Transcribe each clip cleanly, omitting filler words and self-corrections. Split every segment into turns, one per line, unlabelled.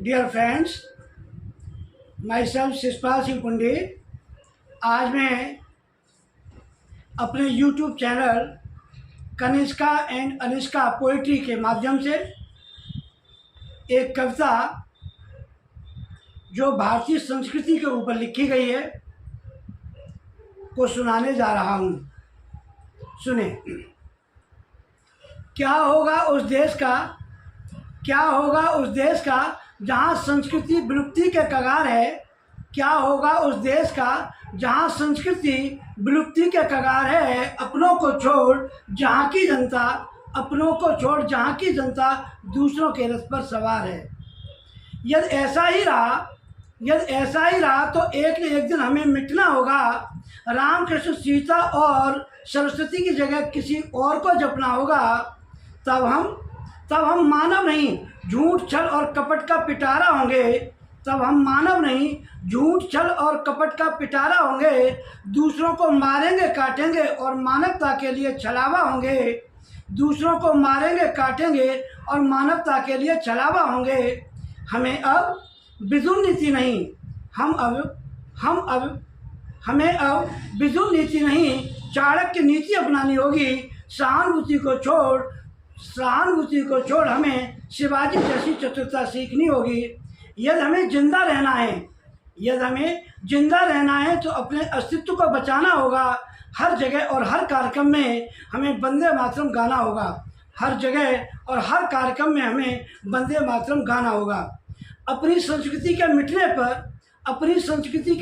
Dear friends, myself Shishpal Singh Pandit. आज मैं अपने YouTube channel Kanishka and Anishka poetry के माध्यम से एक कविता जो भारतीय संस्कृति के ऊपर लिखी गई है को सुनाने जा रहा हूँ। सुने। क्या होगा उस देश का, क्या होगा उस देश का जहाँ संस्कृति विलुप्ति के कगार है। क्या होगा उस देश का जहाँ संस्कृति विलुप्ति के कगार है। अपनों को छोड़ जहाँ की जनता, अपनों को छोड़ जहाँ की जनता दूसरों के रथ पर सवार है। यदि ऐसा ही रहा तो एक न एक दिन हमें मिटना होगा। राम कृष्ण सीता और सरस्वती की जगह किसी और को जपना होगा। तब हम मानव नहीं, झूठ छल और कपट का पिटारा होंगे। तब हम मानव नहीं, झूठ छल और कपट का पिटारा होंगे। दूसरों को मारेंगे काटेंगे और मानवता के लिए छलावा होंगे। दूसरों को मारेंगे काटेंगे और मानवता के लिए छलावा होंगे। हमें अब बिजुल नीति नहीं, हमें अब बिजुल नीति नहीं, चाणक्य नीति अपनानी होगी। सहानुभूति को छोड़ हमें शिवाजी जैसी चतुरता सीखनी होगी। यदि हमें जिंदा रहना है तो अपने अस्तित्व को बचाना होगा। हर जगह और हर कार्यक्रम में हमें वंदे मातरम गाना होगा। हर जगह और हर कार्यक्रम में हमें वंदे मातरम गाना होगा। अपनी संस्कृति के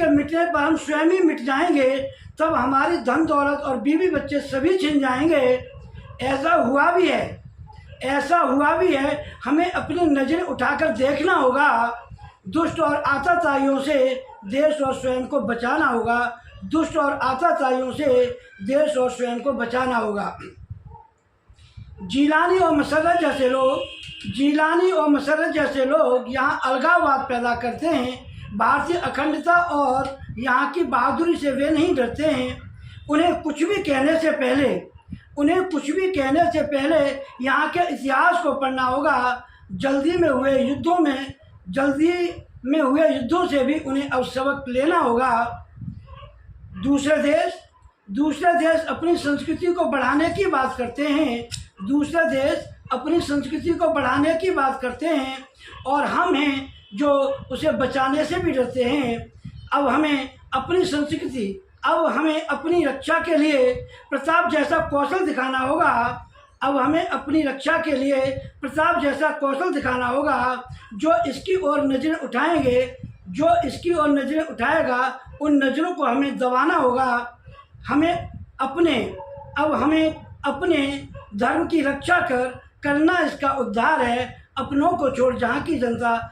मिटने पर हम स्वयं ही मिट जाएंगे। तब हमारी धन दौलत और बीवी बच्चे सभी छिन जाएंगे। ऐसा हुआ भी है। हमें अपनी नज़रें उठाकर देखना होगा। दुष्ट और आतताइयों से देश और स्वयं को बचाना होगा। दुष्ट और आतताइयों से देश और स्वयं को बचाना होगा। जीलानी और मसर्रत जैसे लोग यहाँ अलगाववाद पैदा करते हैं। भारतीय अखंडता और यहाँ की बहादुरी से वे नहीं डरते हैं। उन्हें कुछ भी कहने से पहले यहाँ के इतिहास को पढ़ना होगा। जल्दी में हुए युद्धों से भी उन्हें अब सबक लेना होगा। दूसरे देश अपनी संस्कृति को बढ़ाने की बात करते हैं और हम हैं जो उसे बचाने से भी डरते हैं। अब हमें अपनी रक्षा के लिए प्रताप जैसा कौशल दिखाना होगा। जो इसकी ओर नज़रें उठाएगा उन नज़रों को हमें दबाना होगा। हमें अपने धर्म की रक्षा करना इसका उद्धार है। अपनों को छोड़ जहाँ की जनता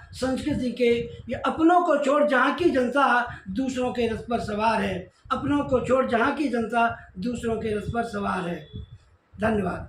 दूसरों के रथ पर सवार है। धन्यवाद।